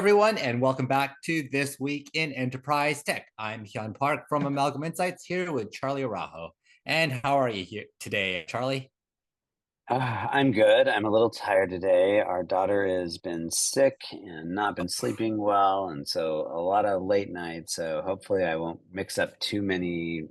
everyone, and welcome back to This Week in Enterprise Tech. I'm Hyoun Park from Amalgam Insights here with Charlie Araujo. And how are you here today, Charlie? I'm good. I'm a little tired today. Our daughter has been sick and not been sleeping well, and so a lot of late nights. So hopefully I won't mix up too many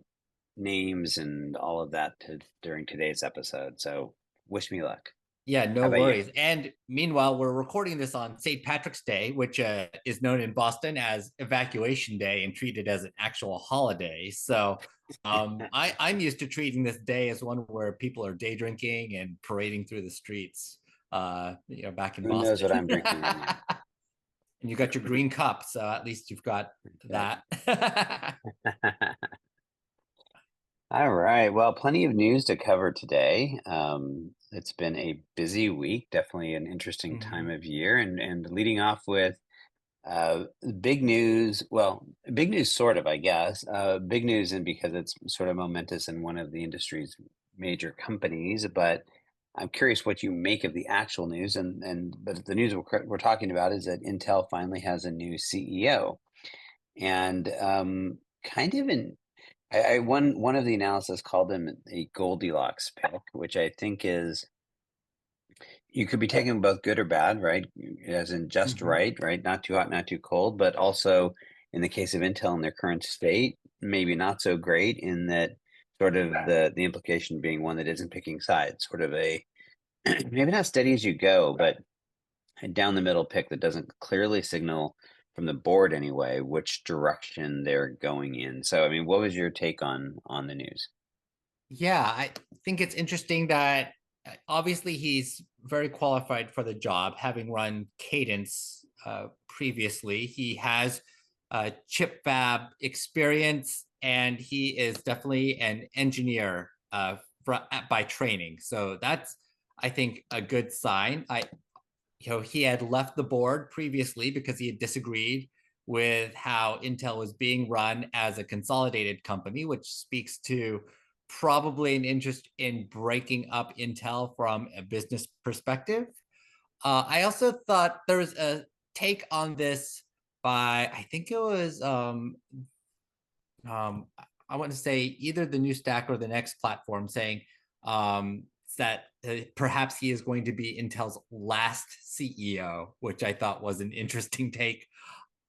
names and all of that during today's episode. So wish me luck. Yeah, How no about you? worries. And meanwhile, we're recording this on St. Patrick's Day, which is known in Boston as Evacuation Day and treated as an actual holiday. So I'm used to treating this day as one where people are day drinking and parading through the streets, back in Who knows what Boston. I'm drinking right now? And you got your green cup, so at least you've got that. All right. Well, plenty of news to cover today. It's been a busy week, definitely an interesting time Mhm. of year, and leading off with big news. Well, big news, sort of, I guess. Big news, and because it's sort of momentous in one of the industry's major companies. But I'm curious what you make of the actual news. But the news we're talking about is that Intel finally has a new CEO, and kind of in I one of the analysis called him a Goldilocks pick, which I think is you could be taking both good or bad, right? As in just Mhm. right, right? Not too hot, not too cold, but also in the case of Intel in their current state, maybe not so great in that sort of the implication being one that isn't picking sides, sort of a maybe not steady as you go, but a down the middle pick that doesn't clearly signal from the board anyway which direction they're going in. So, I mean, what was your take on the news? Yeah, I think it's interesting that obviously he's very qualified for the job, having run Cadence previously. He has chip fab experience, and he is definitely an engineer by training. So that's, I think, a good sign. He had left the board previously because he had disagreed with how Intel was being run as a consolidated company, which speaks to probably an interest in breaking up Intel from a business perspective. I also thought there was a take on this by, I think it was, um, I want to say either the new stack or the next platform, saying um, that perhaps he is going to be Intel's last CEO, which I thought was an interesting take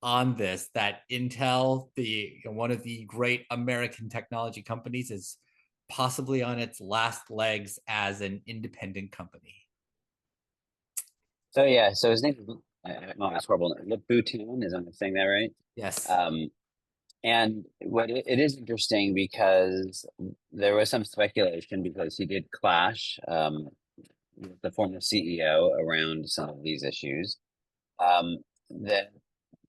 on this. That Intel, the one of the great American technology companies, is possibly on its last legs as an independent company. So yeah, so his name is oh, that's horrible. Bhutan, is I'm saying that right? Yes. Um, and it is interesting because there was some speculation because he did clash with the former CEO around some of these issues. Um, that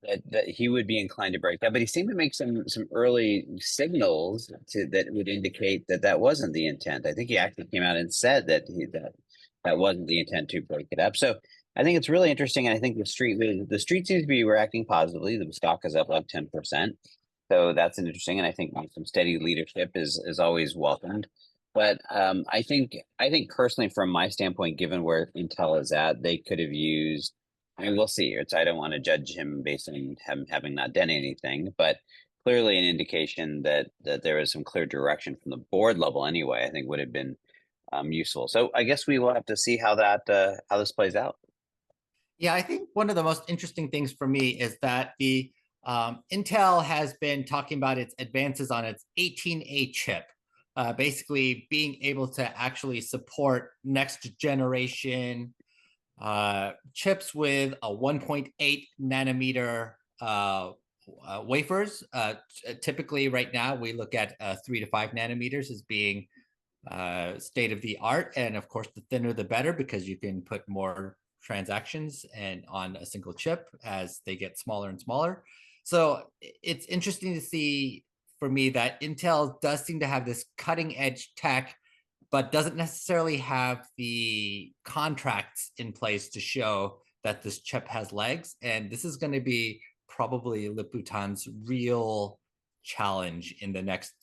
that he would be inclined to break that, but he seemed to make some early signals that would indicate that that wasn't the intent. I think he actually came out and said that wasn't the intent to break it up. So I think it's really interesting, and I think the street seems to be reacting positively. The stock is up like 10%, so that's interesting. And I think some steady leadership is always welcomed. But I think personally, from my standpoint, given where Intel is at, they could have used. I mean, we'll see. I don't want to judge him based on him having not done anything, but clearly an indication that there is some clear direction from the board level anyway, I think would have been useful. So I guess we will have to see how this plays out. Yeah, I think one of the most interesting things for me is that the Intel has been talking about its advances on its 18A chip, basically being able to actually support next generation chips with a 1.8 nanometer wafers. Typically, right now, we look at 3 to 5 nanometers as being state of the art. And of course, the thinner the better because you can put more transactions and on a single chip as they get smaller and smaller. So it's interesting to see for me that Intel does seem to have this cutting edge tech, but doesn't necessarily have the contracts in place to show that this chip has legs. And this is going to be probably Lip-Bhutan's real challenge in the next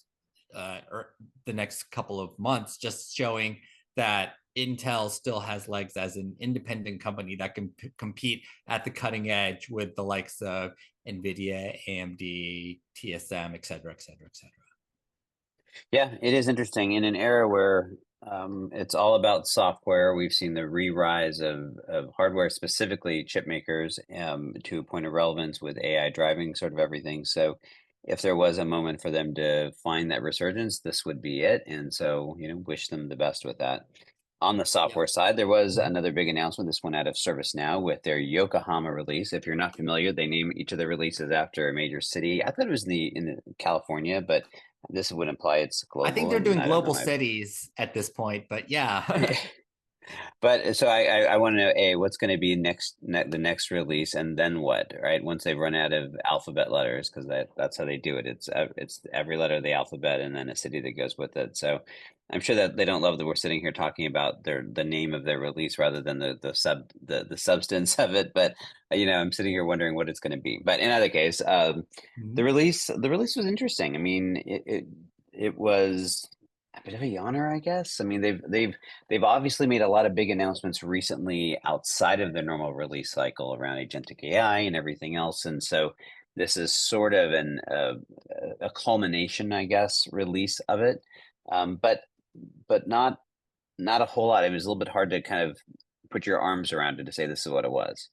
couple of months, just showing that Intel still has legs as an independent company that can compete at the cutting edge with the likes of NVIDIA, AMD, TSM, et cetera, et cetera, et cetera. Yeah, it is interesting in an era where it's all about software. We've seen the re-rise of hardware, specifically chip makers, to a point of relevance with AI driving sort of everything. So if there was a moment for them to find that resurgence, this would be it. And so, wish them the best with that. On the Yeah. software side, there was another big announcement. This one out of ServiceNow with their Yokohama release. If you're not familiar, they name each of the releases after a major city. I thought it was in California, but this would imply it's I think global, they're and doing I don't global know. cities at this point, but yeah. Yeah. But so I want to know, what's going to be the next release, and then what, right? Once they've run out of alphabet letters, because that's how they do it. It's every letter of the alphabet and then a city that goes with it. So I'm sure that they don't love that we're sitting here talking about the name of their release rather than the substance of it. But I'm sitting here wondering what it's going to be. But in either case, the release was interesting. I mean, it was a bit of a yawner, I guess. I mean, they've obviously made a lot of big announcements recently outside of the normal release cycle around agentic AI and everything else, and so this is sort of a culmination, I guess, release of it, but not a whole lot. It was a little bit hard to kind of put your arms around it to say this is what it was.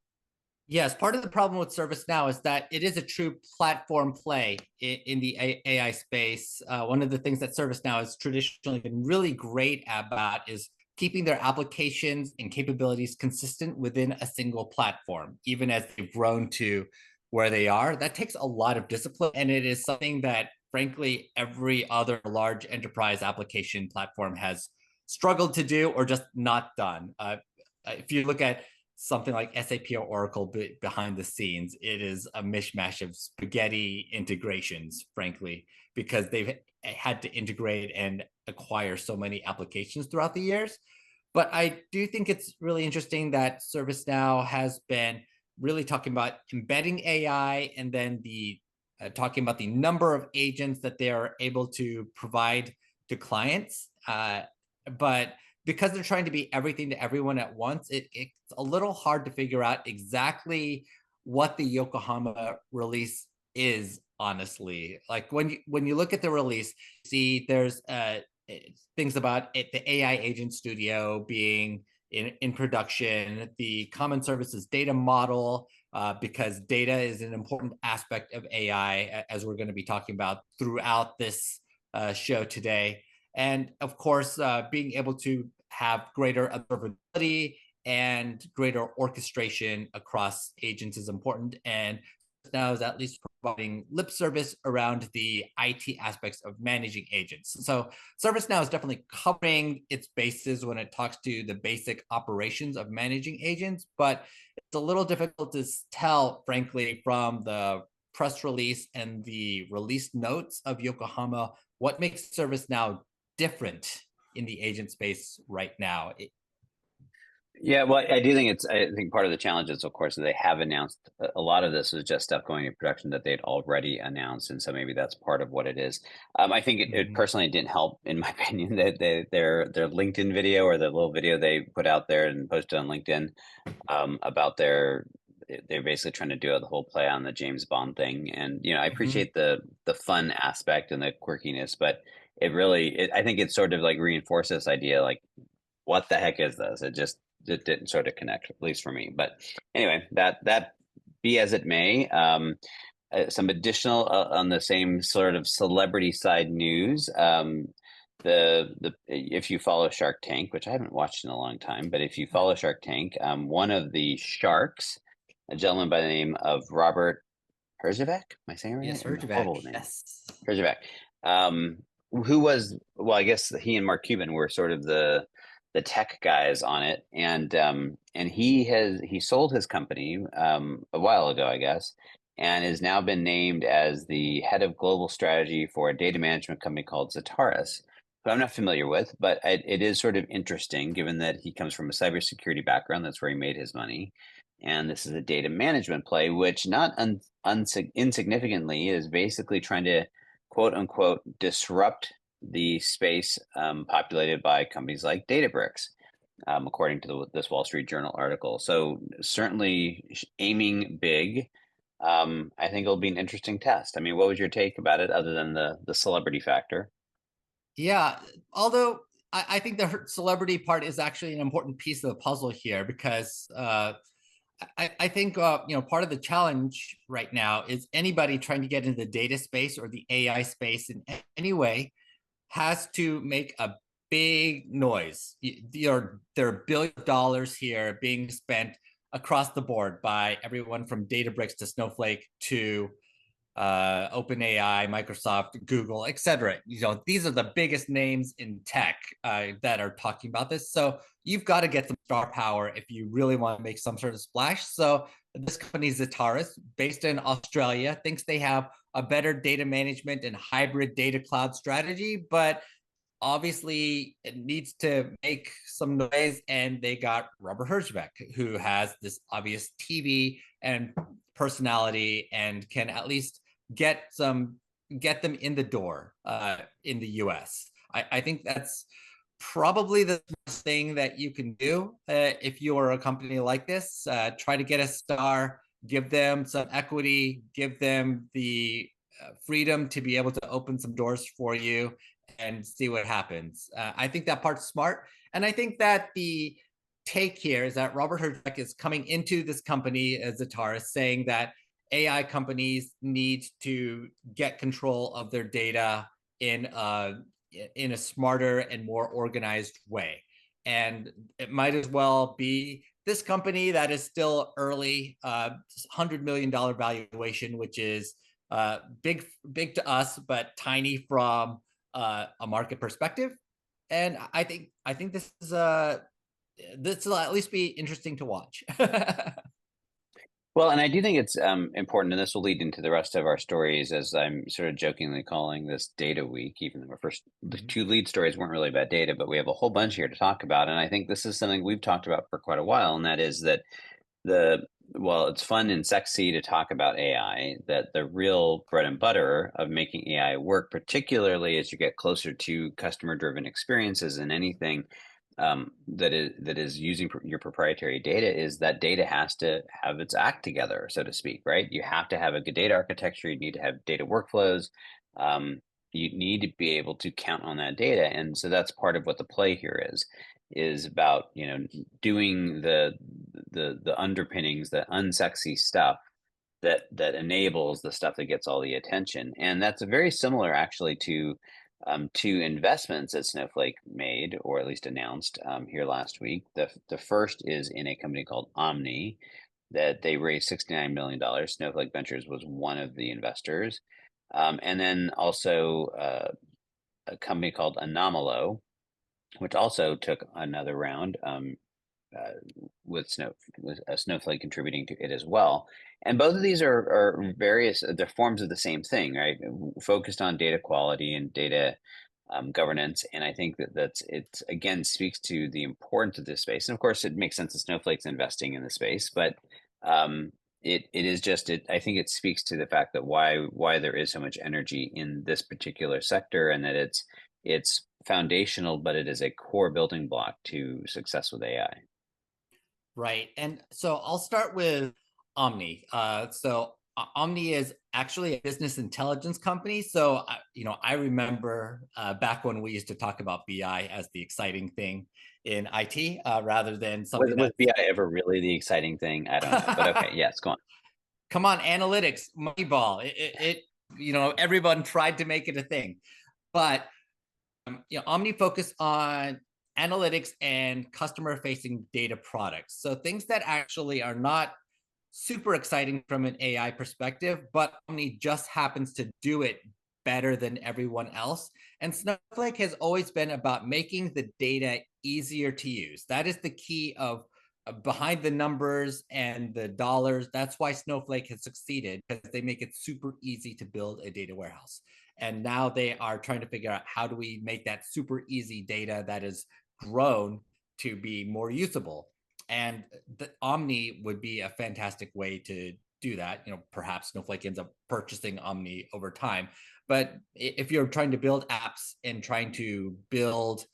Yes, part of the problem with ServiceNow is that it is a true platform play in the AI space. One of the things that ServiceNow has traditionally been really great about is keeping their applications and capabilities consistent within a single platform, even as they've grown to where they are. That takes a lot of discipline, and it is something that, frankly, every other large enterprise application platform has struggled to do or just not done. If you look at something like SAP or Oracle behind the scenes, it is a mishmash of spaghetti integrations, frankly, because they've had to integrate and acquire so many applications throughout the years. But I do think it's really interesting that ServiceNow has been really talking about embedding AI, and then talking about the number of agents that they are able to provide to clients. But because they're trying to be everything to everyone at once, it's a little hard to figure out exactly what the Yokohama release is, honestly. Like when you look at the release, see there's things about the AI agent studio being in production, the common services data model, because data is an important aspect of AI, as we're going to be talking about throughout this show today. And of course, being able to have greater observability and greater orchestration across agents is important. And now is at least providing lip service around the IT aspects of managing agents. So ServiceNow is definitely covering its bases when it talks to the basic operations of managing agents, but it's a little difficult to tell, frankly, from the press release and the release notes of Yokohama, what makes ServiceNow different in the agent space right now. Yeah, well, I do think I think part of the challenge is, of course, that they have announced a lot of this was just stuff going into production that they'd already announced, and so maybe that's part of what it is. I think it personally didn't help, in my opinion, that their LinkedIn video, or the little video they put out there and posted on LinkedIn, about they're basically trying to do the whole play on the James Bond thing, and I appreciate the fun aspect and the quirkiness, but I think it sort of like reinforced this idea, like, what the heck is this? It didn't sort of connect, at least for me. But anyway, that be as it may. Some additional on the same sort of celebrity side news. If you follow Shark Tank, which I haven't watched in a long time, but if you follow Shark Tank, one of the sharks, a gentleman by the name of Robert Herjavec, am I saying it right? Yes, Horrible Herjavec. name. Yes. Herjavec. Who was, well, I guess he and Mark Cuban were sort of the tech guys on it, and he sold his company a while ago, I guess, and has now been named as the head of global strategy for a data management company called Zataris, who I'm not familiar with, but it is sort of interesting given that he comes from a cybersecurity background. That's where he made his money, and this is a data management play, which not insignificantly is basically trying to quote unquote disrupt the space populated by companies like Databricks, according to this Wall Street Journal article. So certainly aiming big. I think it'll be an interesting test. I mean, what was your take about it, other than the celebrity factor? Yeah, although I think the celebrity part is actually an important piece of the puzzle here because I think part of the challenge right now is anybody trying to get into the data space or the AI space in any way has to make a big noise. There are billions of dollars here being spent across the board by everyone from Databricks to Snowflake to OpenAI, Microsoft, Google, etc. These are the biggest names in tech that are talking about this. So you've got to get some star power if you really want to make some sort of splash. So this company, Zetaris, based in Australia, thinks they have a better data management and hybrid data cloud strategy, but obviously it needs to make some noise, and they got Robert Herjavec, who has this obvious TV and personality and can at least get them in the door in the US. I think that's probably the thing that you can do if you're a company like this. Try to get a star, give them some equity, give them the freedom to be able to open some doors for you and see what happens. I think that part's smart. And I think that the take here is that Robert Herjavec is coming into this company as Zetaris saying that AI companies need to get control of their data in a smarter and more organized way. And it might as well be this company that is still early, $100 million valuation, which is big to us, but tiny from a market perspective. And I think this will at least be interesting to watch. Well, and I do think it's important, and this will lead into the rest of our stories, as I'm sort of jokingly calling this Data Week, even though the two lead stories weren't really about data, but we have a whole bunch here to talk about. And I think this is something we've talked about for quite a while, and that is that well, it's fun and sexy to talk about AI, that the real bread and butter of making AI work, particularly as you get closer to customer-driven experiences and anything that is using your proprietary data, is that data has to have its act together, so to speak, right? You have to have a good data architecture. You need to have data workflows. You need to be able to count on that data, and so that's part of what the play here is about. Doing the underpinnings, the unsexy stuff that enables the stuff that gets all the attention, and that's very similar actually to two investments that Snowflake made, or at least announced here last week. The first is in a company called Omni that they raised $69 million. Snowflake Ventures was one of the investors. And then also a company called Anomalo, which also took another round with Snowflake contributing to it as well. And both of these are various, they're forms of the same thing, right? Focused on data quality and data governance. And I think it again speaks to the importance of this space. And of course, it makes sense that Snowflake's investing in the space, but it is just, I think it speaks to the fact that why there is so much energy in this particular sector, and that it's foundational, but it is a core building block to success with AI. Right. And so I'll start with Omni. So Omni is actually a business intelligence company. So, I remember back when we used to talk about BI as the exciting thing in IT rather than something Was BI ever really the exciting thing? I don't know, but okay, yes, go on. Come on, analytics, Moneyball. Everyone tried to make it a thing, but Omni focused on analytics and customer-facing data products. So things that actually are not super exciting from an AI perspective, but Omni just happens to do it better than everyone else. And Snowflake has always been about making the data easier to use. That is the key of behind the numbers and the dollars. That's why Snowflake has succeeded, because they make it super easy to build a data warehouse. And now they are trying to figure out, how do we make that super easy data that is grown to be more usable? And the Omni would be a fantastic way to do that. Perhaps Snowflake ends up purchasing Omni over time. But if you're trying to build apps and trying to build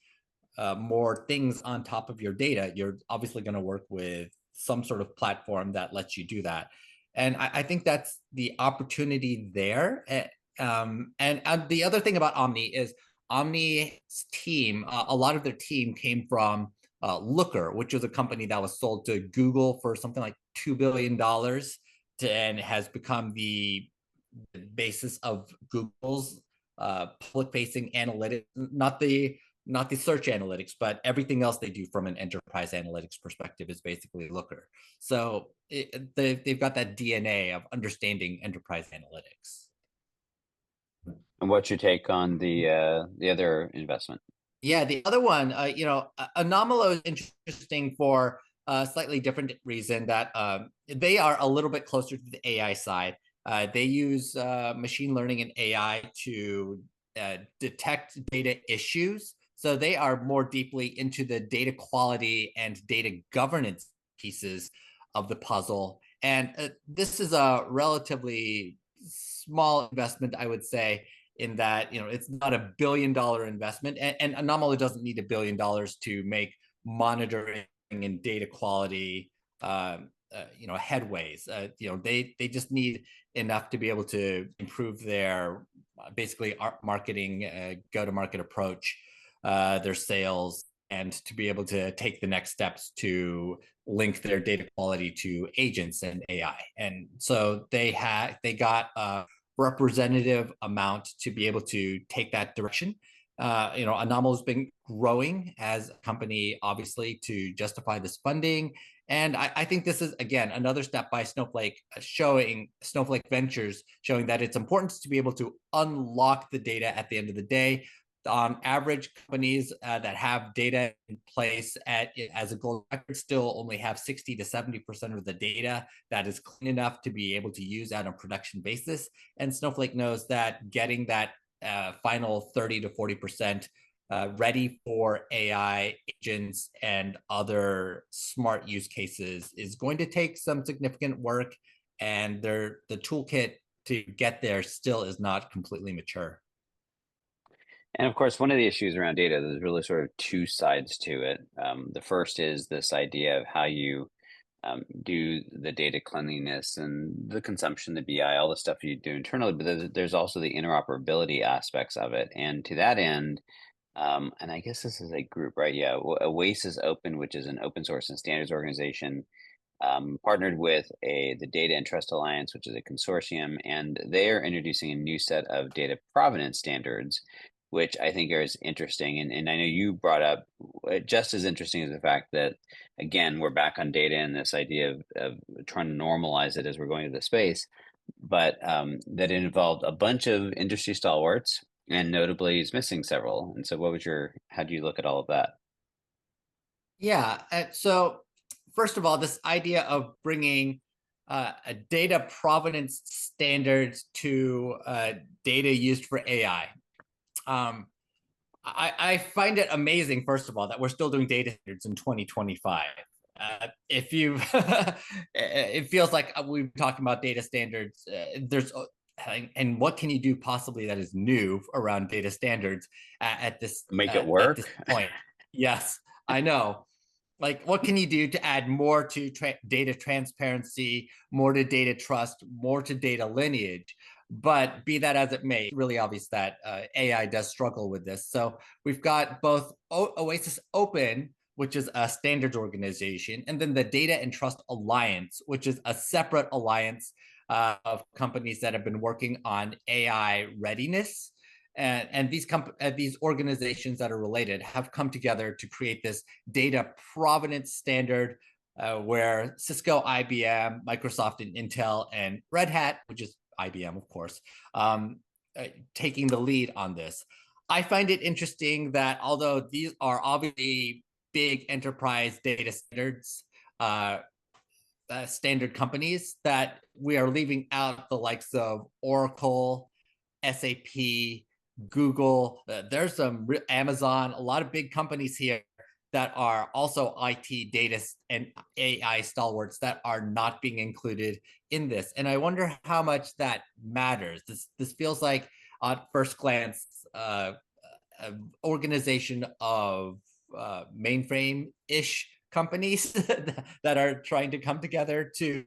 more things on top of your data, you're obviously going to work with some sort of platform that lets you do that. And I think that's the opportunity there. And the other thing about Omni is Omni's team, a lot of their team came from Looker, which was a company that was sold to Google for something like $2 billion and has become the basis of Google's public-facing analytics, not the search analytics, but everything else they do from an enterprise analytics perspective is basically Looker. So they've got that DNA of understanding enterprise analytics. And what's your take on the other investment? Yeah, the other one, Anomalo is interesting for a slightly different reason that they are a little bit closer to the AI side. They use machine learning and AI to detect data issues. So they are more deeply into the data quality and data governance pieces of the puzzle. And this is a relatively small investment, I would say, in that it's not a $1 billion investment, and Anomalo doesn't need $1 billion to make monitoring and data quality headways. They just need enough to be able to improve their basically marketing go-to-market approach, their sales, and to be able to take the next steps to link their data quality to agents and AI. And so they got representative amount to be able to take that direction. Anomalo's been growing as a company, obviously, to justify this funding. And I think this is, again, another step by Snowflake, Snowflake Ventures, showing that it's important to be able to unlock the data at the end of the day. On average, companies that have data in place as a gold record still only have 60 to 70% of the data that is clean enough to be able to use on a production basis. And Snowflake knows that getting that final 30 to 40% ready for AI agents and other smart use cases is going to take some significant work, and the toolkit to get there still is not completely mature. And of course, one of the issues around data, there's really sort of two sides to it. The first is this idea of how you do the data cleanliness and the consumption, the BI, all the stuff you do internally, but there's also the interoperability aspects of it. And to that end, and I guess this is a group, right? Yeah, Oasis Open, which is an open source and standards organization, partnered with the Data and Trust Alliance, which is a consortium, and they are introducing a new set of data provenance standards, which I think is interesting. And I know you brought up just as interesting as the fact that, again, we're back on data and this idea of trying to normalize it as we're going to the space, but that it involved a bunch of industry stalwarts, and notably is missing several. And so how do you look at all of that? Yeah, so first of all, this idea of bringing a data provenance standards to data used for AI. I find it amazing, first of all, that we're still doing data standards in 2025. If you, it feels like we've been talking about data standards. And what can you do possibly that is new around data standards at this Make it work at this point? Yes, I know. Like, what can you do to add more to data transparency, more to data trust, more to data lineage? But be that as it may, it's really obvious that AI does struggle with this. So we've got both Oasis Open, which is a standards organization, and then the Data and Trust Alliance, which is a separate alliance of companies that have been working on AI readiness. And these organizations that are related have come together to create this data provenance standard where Cisco, IBM, Microsoft, and Intel, and Red Hat, which is IBM, of course, taking the lead on this. I find it interesting that although these are obviously big enterprise data standards, standard companies, that we are leaving out the likes of Oracle, SAP, Google. There's some Amazon, a lot of big companies here that are also IT, data, and AI stalwarts that are not being included in this. And I wonder how much that matters. This feels like at first glance organization of mainframe-ish companies that are trying to come together to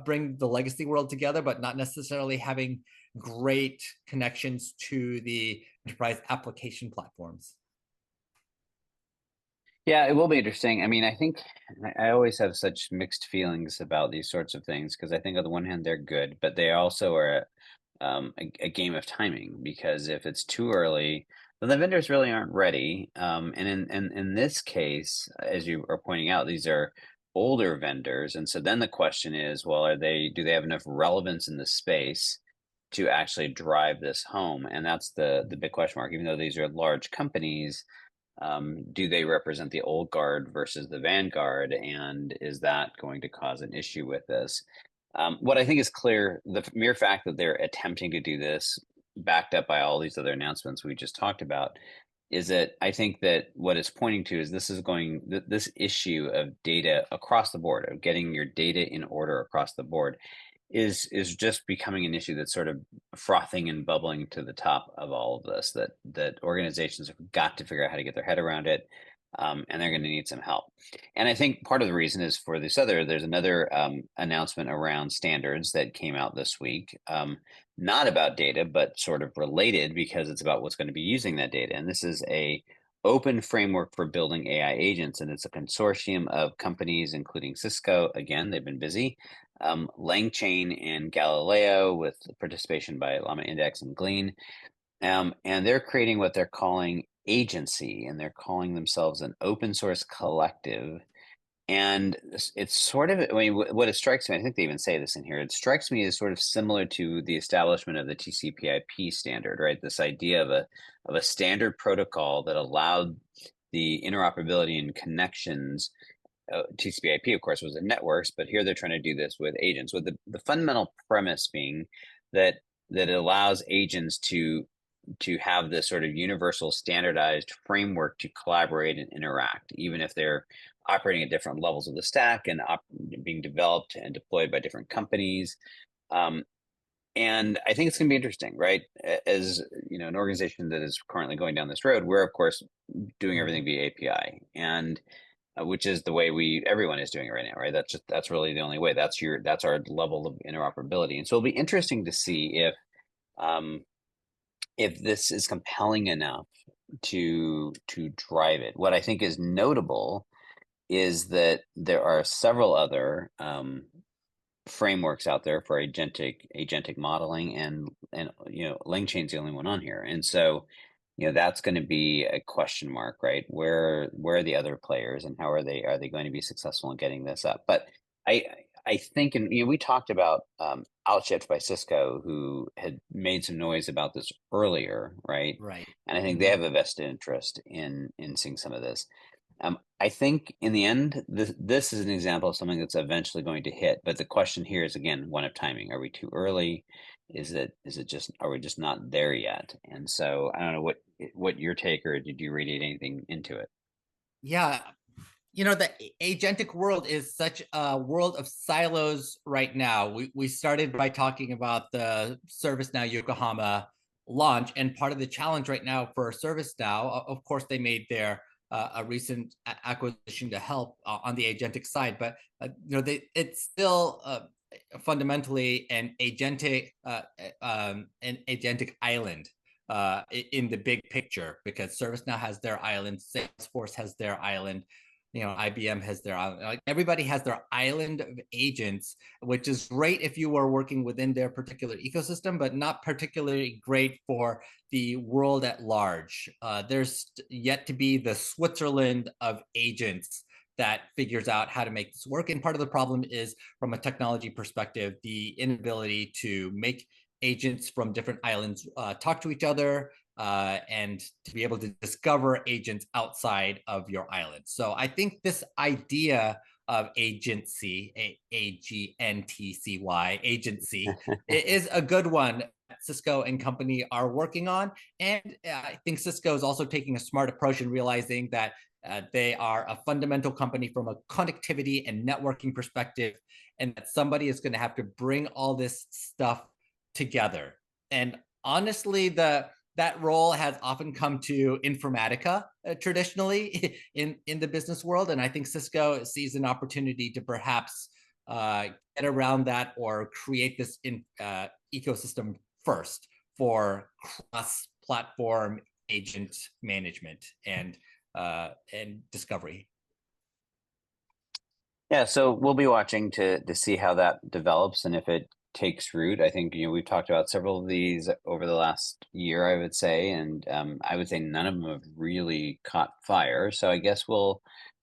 bring the legacy world together, but not necessarily having great connections to the enterprise application platforms. Yeah, it will be interesting. I mean, I think I always have such mixed feelings about these sorts of things because I think on the one hand they're good, but they also are a game of timing, because if it's too early, then the vendors really aren't ready. And in this case, as you are pointing out, these are older vendors, and so then the question is, well, do they have enough relevance in the space to actually drive this home? And that's the big question mark. Even though these are large companies, do they represent the old guard versus the vanguard, and is that going to cause an issue with this? What I think is clear, the mere fact that they're attempting to do this, backed up by all these other announcements we just talked about, is that I think that what it's pointing to is this issue of data across the board, of getting your data in order across the board, is just becoming an issue that's sort of frothing and bubbling to the top of all of this, that organizations have got to figure out how to get their head around it, and they're going to need some help. And I think part of the reason is for there's another announcement around standards that came out this week, not about data, but sort of related, because it's about what's going to be using that data. And this is a open framework for building AI agents, and it's a consortium of companies, including Cisco. Again, they've been busy. LangChain and Galileo, with participation by Llama Index and Glean. And they're creating what they're calling AGNTCY, and they're calling themselves an open source collective. And it's sort of, I mean, what it strikes me, I think they even say this in here, it strikes me as sort of similar to the establishment of the TCP/IP standard, right? This idea of a standard protocol that allowed the interoperability and connections. TCP/IP, of course, was in networks, but here they're trying to do this with agents, with the fundamental premise being that it allows agents to have this sort of universal standardized framework to collaborate and interact, even if they're operating at different levels of the stack and being developed and deployed by different companies. And I think it's going to be interesting, right? As you know, an organization that is currently going down this road, we're of course doing everything via API, and which is the way everyone is doing it right now, right? That's really the only way. That's our level of interoperability, and so it'll be interesting to see if this is compelling enough to drive it. What I think is notable is that there are several other frameworks out there for agentic modeling, and you know, LangChain's the only one on here, and so you know that's going to be a question mark, right? Where are the other players, and how are they going to be successful in getting this up? But I think, and you know, we talked about Outshift by Cisco, who had made some noise about this earlier, right? Right. And I think they have a vested interest in seeing some of this. I think in the end, this is an example of something that's eventually going to hit. But the question here is, again, one of timing. Are we too early? Are we just not there yet? And so I don't know what your take, or did you read anything into it? Yeah, you know, the agentic world is such a world of silos right now. We started by talking about the ServiceNow Yokohama launch, and part of the challenge right now for ServiceNow, of course, they made their a recent acquisition to help on the agentic side, but you know, it's still fundamentally an agentic island in the big picture, because ServiceNow has their island, Salesforce has their island, you know, IBM has their island. Like, everybody has their island of agents, which is great if you are working within their particular ecosystem, but not particularly great for the world at large. There's yet to be the Switzerland of agents that figures out how to make this work. And part of the problem is, from a technology perspective, the inability to make agents from different islands talk to each other, and to be able to discover agents outside of your island. So I think this idea of AGNTCY, AGNTCY, agency, is a good one Cisco and company are working on. And I think Cisco is also taking a smart approach and realizing that they are a fundamental company from a connectivity and networking perspective, and that somebody is going to have to bring all this stuff together. And honestly, that role has often come to Informatica traditionally in the business world, and I think Cisco sees an opportunity to perhaps get around that or create this ecosystem first for cross-platform agent management and discovery. Yeah, so we'll be watching to see how that develops and if it takes root. I think, we've talked about several of these over the last year, I would say, and I would say none of them have really caught fire. So I guess we'll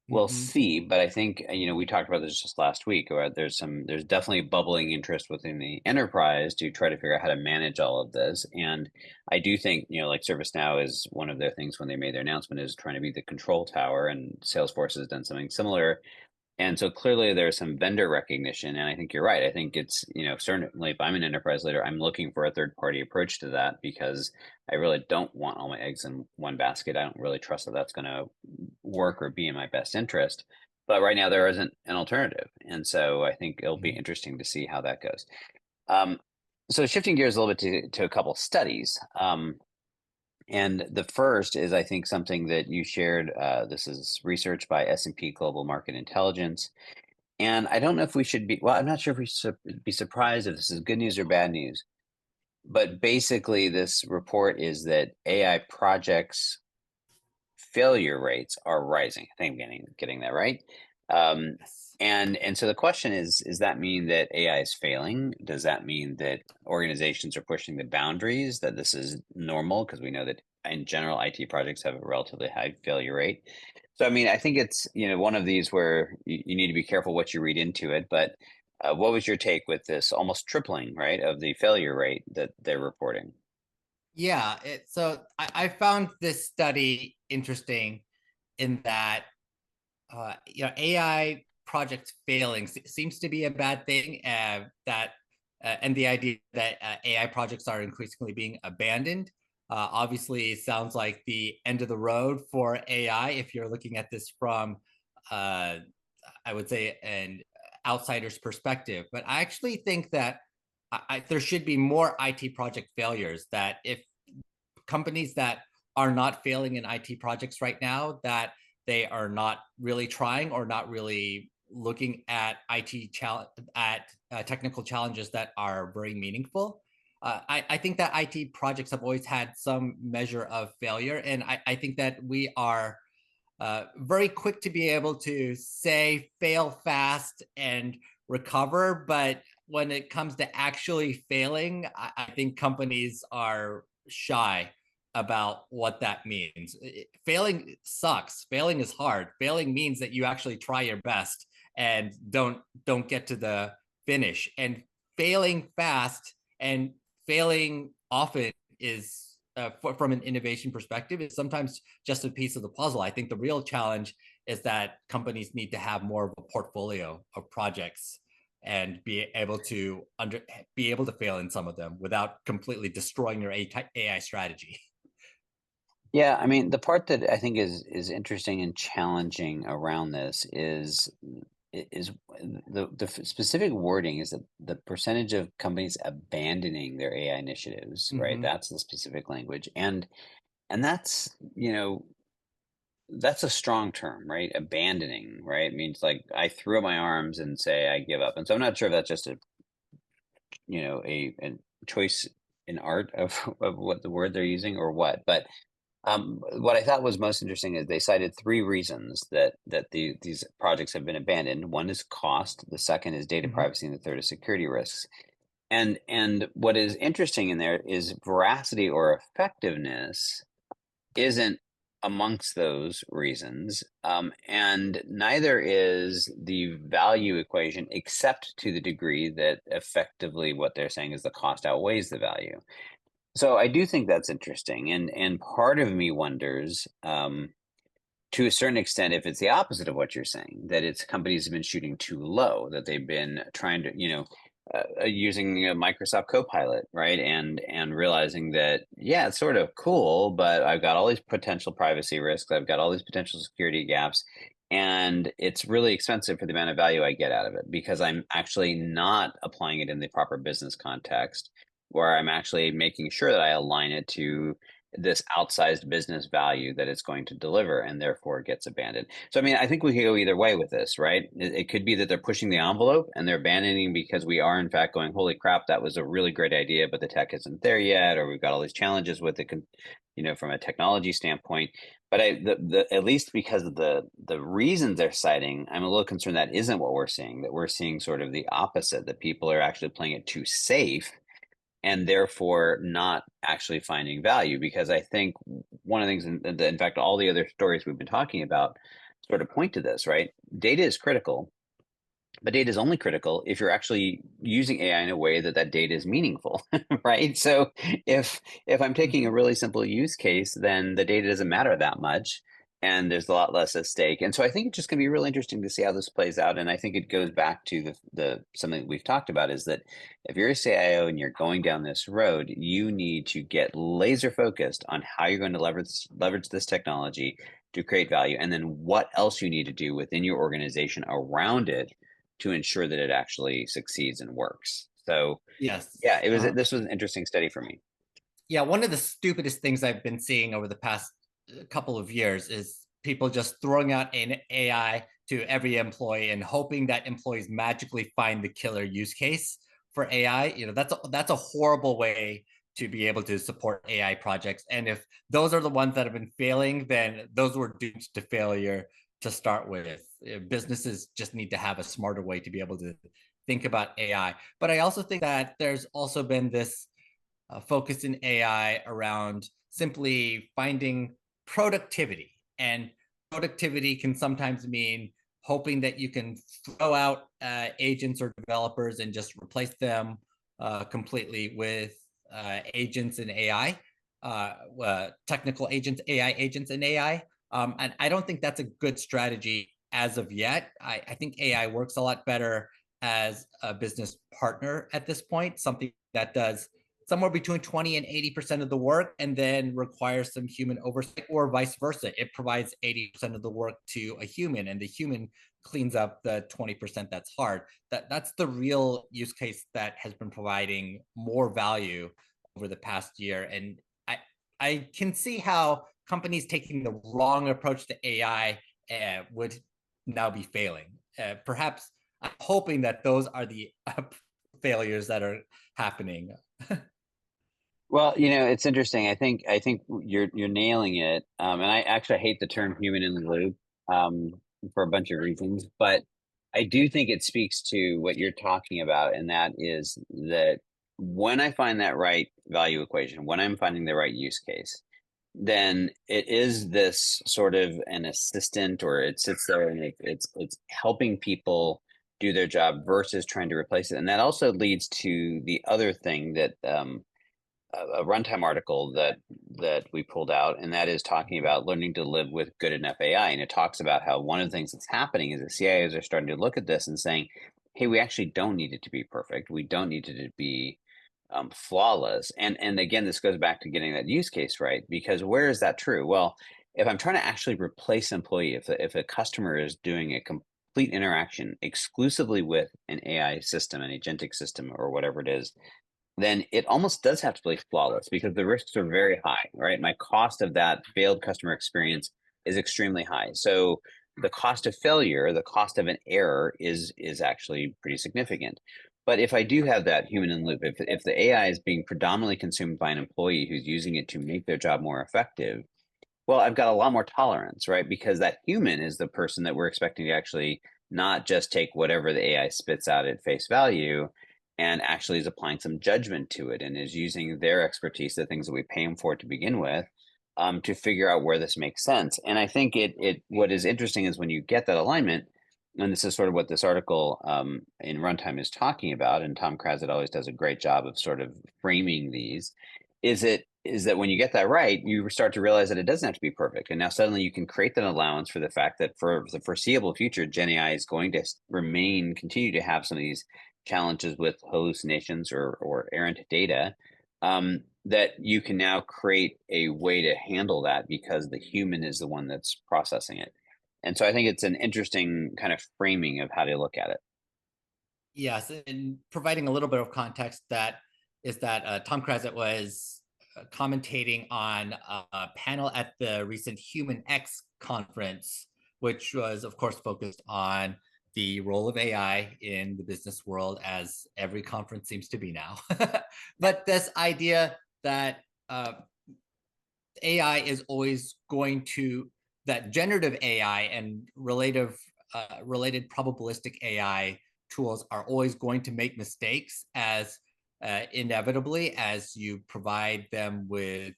Mhm. see. But I think, we talked about this just last week, where there's definitely bubbling interest within the enterprise to try to figure out how to manage all of this. And I do think, like ServiceNow is one of their things when they made their announcement is trying to be the control tower, and Salesforce has done something similar. And so clearly there's some vendor recognition. And I think you're right. I think it's, certainly if I'm an enterprise leader, I'm looking for a third party approach to that because I really don't want all my eggs in one basket. I don't really trust that that's going to work or be in my best interest. But right now there isn't an alternative. And so I think it'll be interesting to see how that goes. So shifting gears a little bit to a couple studies. And the first is, I think, something that you shared. This is research by S&P Global Market Intelligence. And I don't know if we should be, well, I'm not sure if we should be surprised if this is good news or bad news. But basically, this report is that AI projects failure rates are rising. I think I'm getting that right. Yes. And so the question is, does that mean that AI is failing? Does that mean that organizations are pushing the boundaries, that this is normal? Because we know that in general, IT projects have a relatively high failure rate. So, I mean, I think it's, one of these where you need to be careful what you read into it. But what was your take with this almost tripling, right, of the failure rate that they're reporting? Yeah, so I found this study interesting in that AI projects failing seems to be a bad thing. And the idea that AI projects are increasingly being abandoned obviously sounds like the end of the road for AI if you're looking at this from, I would say, an outsider's perspective. But I actually think that there should be more IT project failures. That if companies that are not failing in IT projects right now, that they are not really trying or not really looking at technical challenges that are very meaningful. I think that IT projects have always had some measure of failure, and I think that we are very quick to be able to say fail fast and recover, but when it comes to actually failing, I think companies are shy about what that means. Failing sucks. Failing is hard. Failing means that you actually try your best and don't get to the finish. And failing fast and failing often is from an innovation perspective is sometimes just a piece of the puzzle. I think the real challenge is that companies need to have more of a portfolio of projects and be able to fail in some of them without completely destroying your AI strategy. Yeah, I mean, the part that I think is interesting and challenging around this is the specific wording is that the percentage of companies abandoning their AI initiatives, right? Mm-hmm. That's the specific language. And that's, that's a strong term, right? Abandoning, right? It means like I throw up my arms and say I give up. And so I'm not sure if that's just a choice in art of of what the word they're using or what, but what I thought was most interesting is they cited three reasons that these projects have been abandoned. One is cost, the second is data Mm-hmm. privacy, and the third is security risks. And what is interesting in there is veracity or effectiveness isn't amongst those reasons, and neither is the value equation, except to the degree that effectively what they're saying is the cost outweighs the value. So I do think that's interesting, and part of me wonders, to a certain extent, if it's the opposite of what you're saying, that it's companies have been shooting too low, that they've been trying to, using Microsoft Copilot, right, and realizing that yeah, it's sort of cool, but I've got all these potential privacy risks, I've got all these potential security gaps, and it's really expensive for the amount of value I get out of it because I'm actually not applying it in the proper business context. where I'm actually making sure that I align it to this outsized business value that it's going to deliver, and therefore it gets abandoned. So, I mean, I think we could go either way with this, right? It could be that they're pushing the envelope and they're abandoning because we are, in fact, going, holy crap, that was a really great idea, but the tech isn't there yet, or we've got all these challenges with it, from a technology standpoint. But at least because of the reasons they're citing, I'm a little concerned that isn't what we're seeing, that we're seeing sort of the opposite, that people are actually playing it too safe and therefore not actually finding value. Because I think one of the things, in fact, all the other stories we've been talking about sort of point to this, right? Data is critical, but data is only critical if you're actually using AI in a way that that data is meaningful, right? So if I'm taking a really simple use case, then the data doesn't matter that much, and there's a lot less at stake. And so I think it's just going to be really interesting to see how this plays out. And I think it goes back to the something that we've talked about, is that if you're a CIO and you're going down this road, you need to get laser focused on how you're going to leverage this technology to create value, and then what else you need to do within your organization around it to ensure that it actually succeeds and works. So Yes. yeah, this was an interesting study for me. Yeah, one of the stupidest things I've been seeing over the past couple of years is people just throwing out an AI to every employee and hoping that employees magically find the killer use case for AI. That's a horrible way to be able to support AI projects. And if those are the ones that have been failing, then those were doomed to failure to start with. Businesses just need to have a smarter way to be able to think about AI. But I also think that there's also been this focus in AI around simply finding productivity. And productivity can sometimes mean hoping that you can throw out agents or developers and just replace them completely with agents and AI, technical agents, AI agents and AI. And I don't think that's a good strategy as of yet. I think AI works a lot better as a business partner at this point, something that does somewhere between 20 and 80% of the work and then requires some human oversight, or vice versa. It provides 80% of the work to a human and the human cleans up the 20% that's hard. That's the real use case that has been providing more value over the past year. And I can see how companies taking the wrong approach to AI would now be failing. Perhaps I'm hoping that those are the failures that are happening. Well, it's interesting. I think you're nailing it. And I actually hate the term human in the loop for a bunch of reasons, but I do think it speaks to what you're talking about, and that is that when I find that right value equation, when I'm finding the right use case, then it is this sort of an assistant, or it sits there and it's helping people do their job versus trying to replace it. And that also leads to the other thing that a runtime article that we pulled out, and that is talking about learning to live with good enough AI. And it talks about how one of the things that's happening is that CIOs are starting to look at this and saying, hey, we actually don't need it to be perfect. We don't need it to be flawless. And again, this goes back to getting that use case right, because where is that true? Well, if I'm trying to actually replace an employee, if a customer is doing a complete interaction exclusively with an AI system, an agentic system, or whatever it is, then it almost does have to be flawless, because the risks are very high, right? My cost of that failed customer experience is extremely high. So the cost of failure, the cost of an error is actually pretty significant. But if I do have that human in the loop, if the AI is being predominantly consumed by an employee who's using it to make their job more effective, well, I've got a lot more tolerance, right? Because that human is the person that we're expecting to actually not just take whatever the AI spits out at face value, and actually is applying some judgment to it and is using their expertise, the things that we pay them for to begin with, to figure out where this makes sense. And I think what is interesting is when you get that alignment, and this is sort of what this article in Runtime is talking about, and Tom Krazit always does a great job of sort of framing these, is that when you get that right, you start to realize that it doesn't have to be perfect. And now suddenly you can create that allowance for the fact that for the foreseeable future, Gen AI is going to continue to have some of these challenges with hallucinations or errant data, that you can now create a way to handle that because the human is the one that's processing it. And so I think it's an interesting kind of framing of how to look at it. Yes, and providing a little bit of context that is that Tom Krazit was commentating on a panel at the recent Human X conference, which was, of course, focused on the role of AI in the business world, as every conference seems to be now. But this idea that AI is always going to, that generative AI and related probabilistic AI tools are always going to make mistakes, as inevitably as you provide them with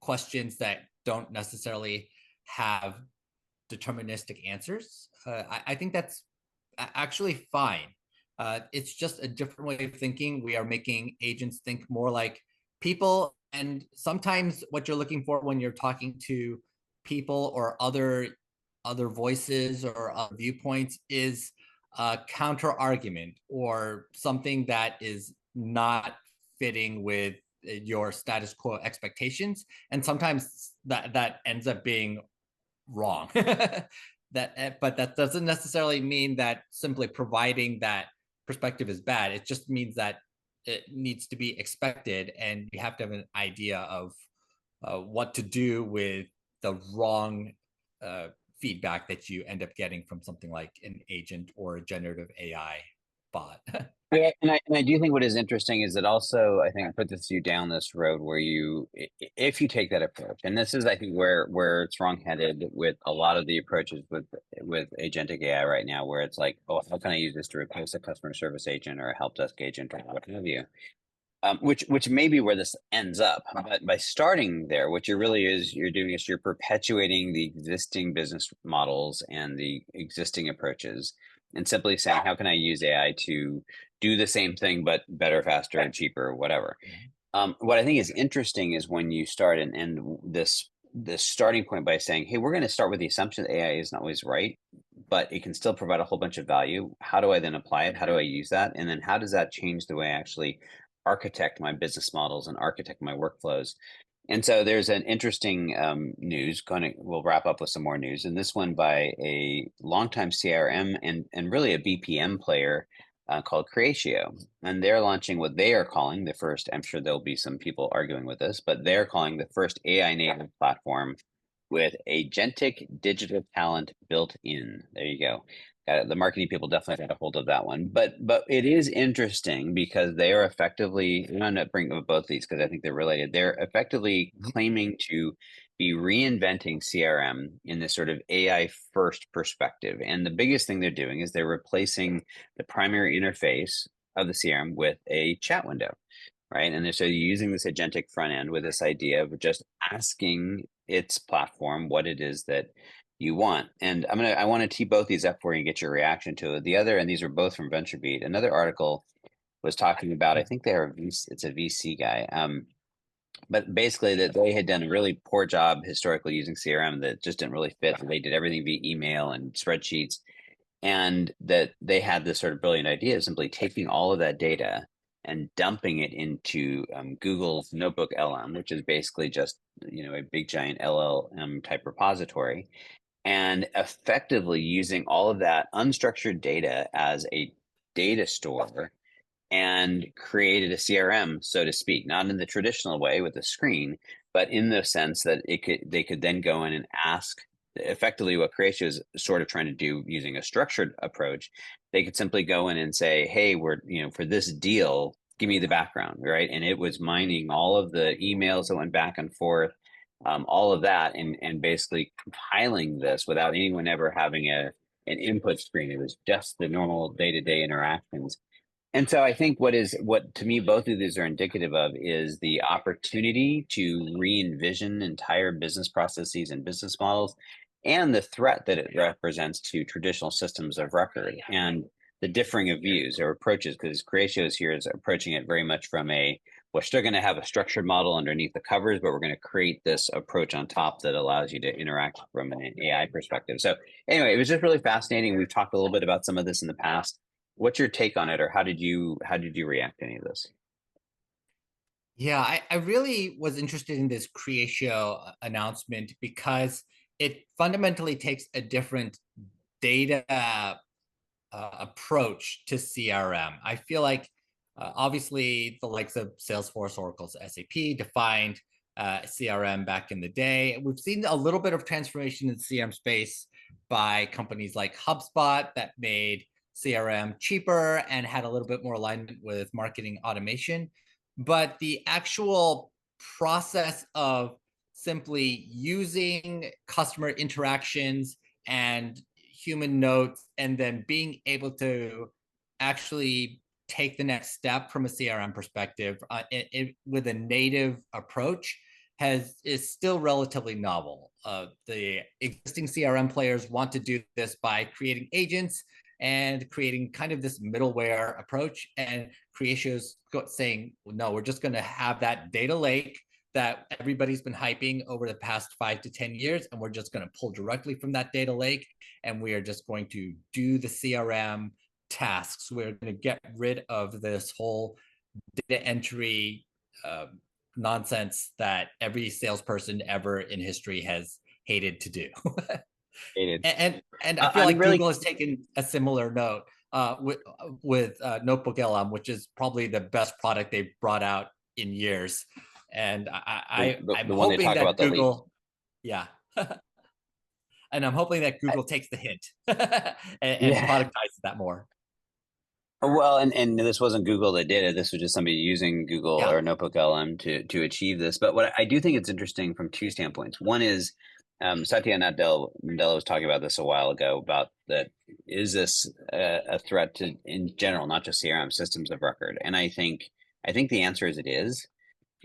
questions that don't necessarily have deterministic answers. I think that's actually fine. It's just a different way of thinking. We are making agents think more like people. And sometimes what you're looking for when you're talking to people or other voices or other viewpoints is a counter argument or something that is not fitting with your status quo expectations. And sometimes that ends up being wrong. But that doesn't necessarily mean that simply providing that perspective is bad. It just means that it needs to be expected, and you have to have an idea of what to do with the wrong feedback that you end up getting from something like an agent or a generative AI bot. Yeah, and I do think what is interesting is that also, I think, puts you down this road where you, if you take that approach, and this is, I think, where it's wrong-headed with a lot of the approaches with agentic AI right now, where it's like, oh, how can I use this to replace a customer service agent or a help desk agent or what have you? Which may be where this ends up. But by starting there, what you're doing is you're perpetuating the existing business models and the existing approaches, and simply saying, how can I use AI to do the same thing but better, faster, and cheaper, whatever. What I think is interesting is when you start and end this starting point by saying, hey, we're going to start with the assumption that AI is not always right, but it can still provide a whole bunch of value. How do I then apply it? How do I use that? And then how does that change the way I actually architect my business models and architect my workflows? And so there's an interesting news. We'll wrap up with some more news, and this one by a longtime CRM and really a BPM player called Creatio, and they're launching what they are calling the first. I'm sure there'll be some people arguing with this, but they're calling the first AI native platform with agentic digital talent built in. There you go. The marketing people definitely got a hold of that one, but it is interesting because they are effectively. I'm going to bring up both these because I think they're related. They're effectively claiming to be reinventing CRM in this sort of AI first perspective, and the biggest thing they're doing is they're replacing the primary interface of the CRM with a chat window, right? And so you're using this agentic front end with this idea of just asking its platform what it is that you want. And I want to tee both these up for you and get your reaction to it. The other, and these are both from VentureBeat. Another article was talking about, I think it's a VC guy, but basically that they had done a really poor job historically using CRM that just didn't really fit. They did everything via email and spreadsheets, and that they had this sort of brilliant idea of simply taking all of that data and dumping it into Google's Notebook LM, which is basically just a big giant LLM type repository, and effectively using all of that unstructured data as a data store and created a CRM, so to speak, not in the traditional way with a screen, but in the sense that they could then go in and ask effectively what Creatio is sort of trying to do using a structured approach. They could simply go in and say, hey, we're, for this deal, give me the background, right? And it was mining all of the emails that went back and forth, all of that, and basically compiling this without anyone ever having an input screen. It was just the normal day-to-day interactions. And so I think what to me both of these are indicative of is the opportunity to re-envision entire business processes and business models, and the threat that it represents to traditional systems of record and the differing of views or approaches, because Creatio here is approaching it very much from we're still going to have a structured model underneath the covers, but we're going to create this approach on top that allows you to interact from an AI perspective. So anyway, it was just really fascinating. We've talked a little bit about some of this in the past. What's your take on it, or how did you react to any of this? Yeah, I really was interested in this Creatio announcement because it fundamentally takes a different data approach to CRM. I feel like Obviously, the likes of Salesforce, Oracle's SAP defined CRM back in the day. We've seen a little bit of transformation in the CRM space by companies like HubSpot that made CRM cheaper and had a little bit more alignment with marketing automation. But the actual process of simply using customer interactions and human notes and then being able to actually take the next step from a CRM perspective with a native approach is still relatively novel. The existing CRM players want to do this by creating agents and creating kind of this middleware approach. And Creatio's saying, no, we're just going to have that data lake that everybody's been hyping over the past 5 to 10 years, and we're just going to pull directly from that data lake, and we are just going to do the CRM tasks. We're going to get rid of this whole data entry nonsense that every salesperson ever in history has hated to do. and I feel like really Google has taken a similar note with Notebook LM, which is probably the best product they've brought out in years. And I'm hoping that Google, yeah. And I'm hoping that Google takes the hint and productizes that more. Well, and this wasn't Google that did it. This was just somebody using Google or Notebook LM to achieve this. But what I do think it's interesting from two standpoints. One is Satya Nadella was talking about this a while ago about that. Is this a threat to, in general, not just CRM systems of record? And I think the answer is it is.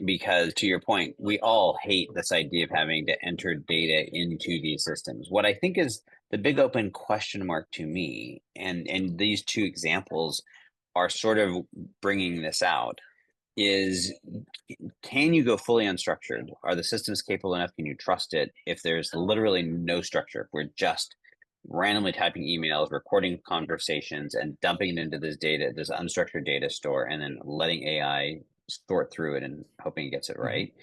Because to your point, we all hate this idea of having to enter data into these systems. What I think is the big open question mark to me, and these two examples are sort of bringing this out, is can you go fully unstructured? Are the systems capable enough? Can you trust it if there's literally no structure? If we're just randomly typing emails, recording conversations, and dumping it into this data, this unstructured data store, and then letting AI sort through it and hoping it gets it right.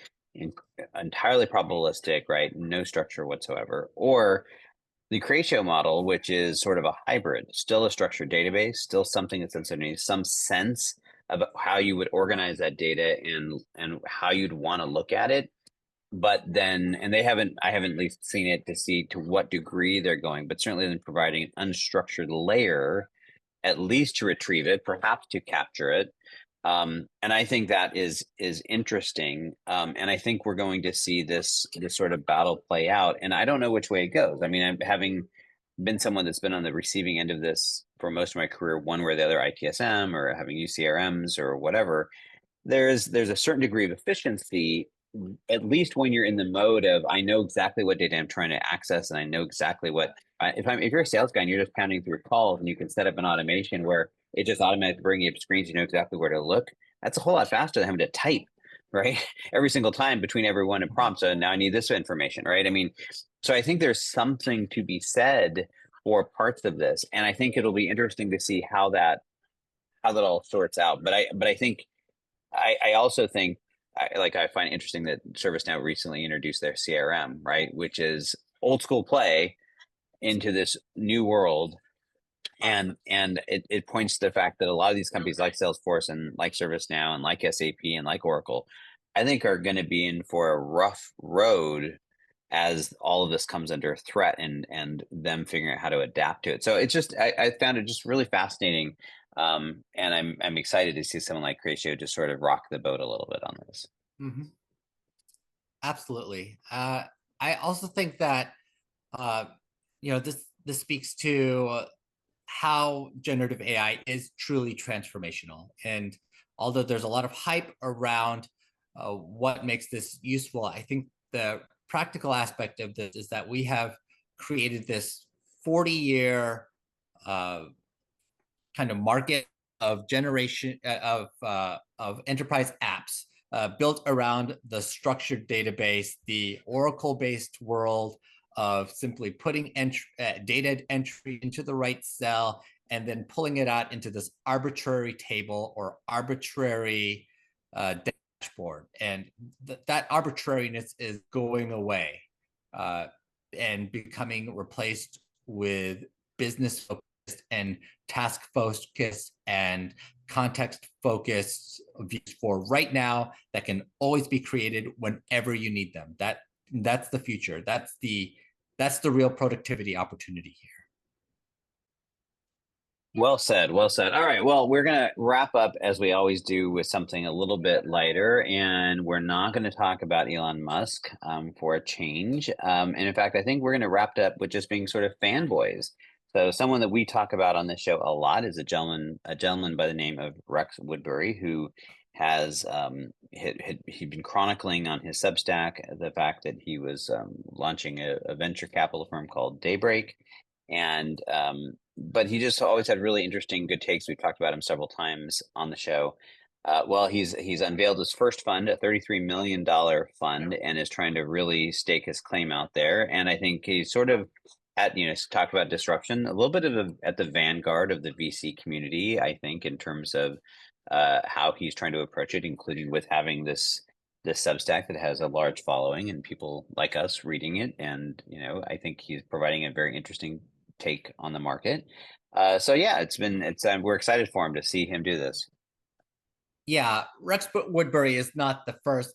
Entirely probabilistic, right? No structure whatsoever. Or the Creatio model, which is sort of a hybrid, still a structured database, still something that's underneath, some sense of how you would organize that data and how you'd want to look at it. But then, and I haven't at least seen it to see to what degree they're going, but certainly then providing an unstructured layer, at least to retrieve it, perhaps to capture it. And I think that is interesting. And I think we're going to see this sort of battle play out. And I don't know which way it goes. I mean, I'm having been someone that's been on the receiving end of this for most of my career, one way or the other, ITSM or having used CRMs or whatever. There's a certain degree of efficiency, at least when you're in the mode of, I know exactly what data I'm trying to access, and I know exactly what, if you're a sales guy and you're just pounding through calls and you can set up an automation where it just automatically brings you up screens, you know exactly where to look. That's a whole lot faster than having to type, right? Every single time between every one and prompt. So now I need this information, right? I mean, so I think there's something to be said for parts of this. And I think it'll be interesting to see how that all sorts out. But I think, I also think, I find it interesting that ServiceNow recently introduced their CRM, right? Which is old school play into this new world. And it points to the fact that a lot of these companies like Salesforce and like ServiceNow and like SAP and like Oracle, I think are going to be in for a rough road as all of this comes under threat and them figuring out how to adapt to it. So it's just, I found it just really fascinating. And I'm excited to see someone like Creatio just sort of rock the boat a little bit on this. Absolutely. I also think that, this speaks to how generative AI is truly transformational. And although there's a lot of hype around what makes this useful, I think the practical aspect of this is that we have created this 40-year kind of market of generation of enterprise apps built around the structured database, the Oracle-based world of simply putting data entry into the right cell and then pulling it out into this arbitrary table or arbitrary dashboard. And that arbitrariness is going away and becoming replaced with business focused and task focused and context-focused views for right now that can always be created whenever you need them. That's the future. That's the real productivity opportunity here. Well said. Well said. All right. Well, we're going to wrap up as we always do with something a little bit lighter, and we're not going to talk about Elon Musk for a change. And in fact, I think we're going to wrap it up with just being sort of fanboys. So, someone that we talk about on this show a lot is a gentleman by the name of Rex Woodbury, who has he'd been chronicling on his Substack the fact that he was launching a venture capital firm called Daybreak, and but he just always had really interesting, good takes. We've talked about him several times on the show. Well, he's unveiled his first fund, a $33 million fund, and is trying to really stake his claim out there. And I think he's sort of talked about disruption, a little bit of at the vanguard of the VC community, I think, in terms of how he's trying to approach it, including with having this Substack that has a large following and people like us reading it. And, I think he's providing a very interesting take on the market. So yeah, we're excited for him to see him do this. Yeah, Rex Woodbury is not the first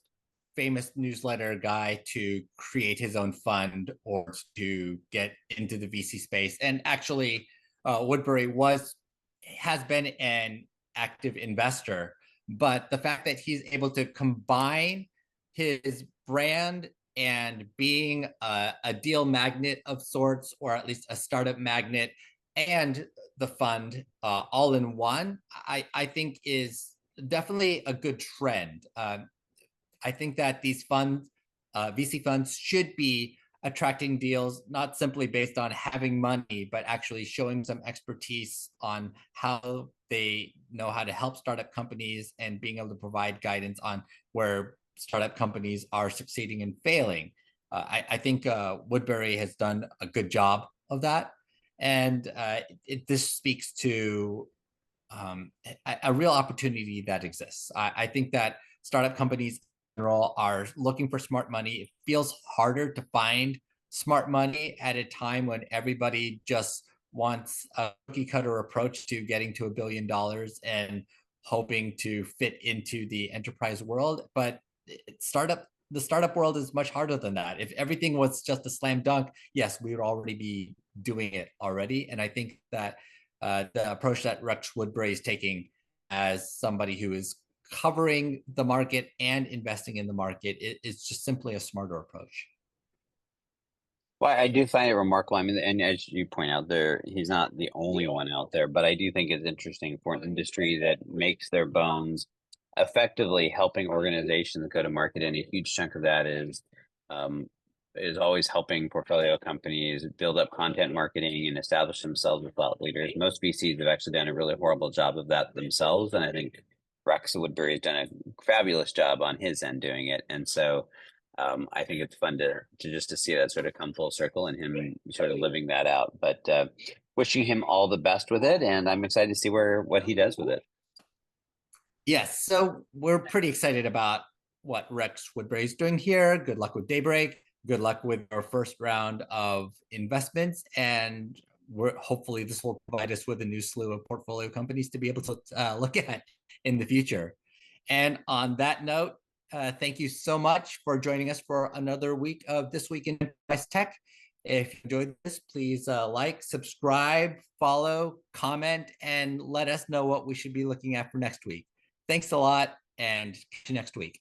famous newsletter guy to create his own fund or to get into the VC space. And actually, Woodbury has been an active investor, but the fact that he's able to combine his brand and being a deal magnet of sorts, or at least a startup magnet, and the fund all in one, I think is definitely a good trend. I think that these funds, VC funds, should be attracting deals not simply based on having money, but actually showing some expertise on how they know how to help startup companies and being able to provide guidance on where startup companies are succeeding and failing. I think Woodbury has done a good job of that. And this speaks to a real opportunity that exists. I think that startup companies general are looking for smart money. It feels harder to find smart money at a time when everybody just wants a cookie cutter approach to getting to $1 billion and hoping to fit into the enterprise world. But the startup world is much harder than that. If everything was just a slam dunk, yes, we would already be doing it already. And I think that the approach that Rex Woodbury is taking as somebody who is covering the market and investing in the market, it's just simply a smarter approach. Well, I do find it remarkable. I mean, and as you point out, he's not the only one out there, but I do think it's interesting for an industry that makes their bones effectively helping organizations go to market, and a huge chunk of that is always helping portfolio companies build up content marketing and establish themselves as thought leaders. Most VCs have actually done a really horrible job of that themselves, and I think Rex Woodbury has done a fabulous job on his end doing it. And so I think it's fun to see that sort of come full circle and him sort of living that out. But wishing him all the best with it, and I'm excited to see what he does with it. Yes, so we're pretty excited about what Rex Woodbury is doing here. Good luck with Daybreak. Good luck with our first round of investments, and hopefully this will provide us with a new slew of portfolio companies to be able to look at in the future. And on that note, thank you so much for joining us for another week of This Week in Enterprise Tech. If you enjoyed this, please like, subscribe, follow, comment, and let us know what we should be looking at for next week. Thanks a lot, and catch you next week.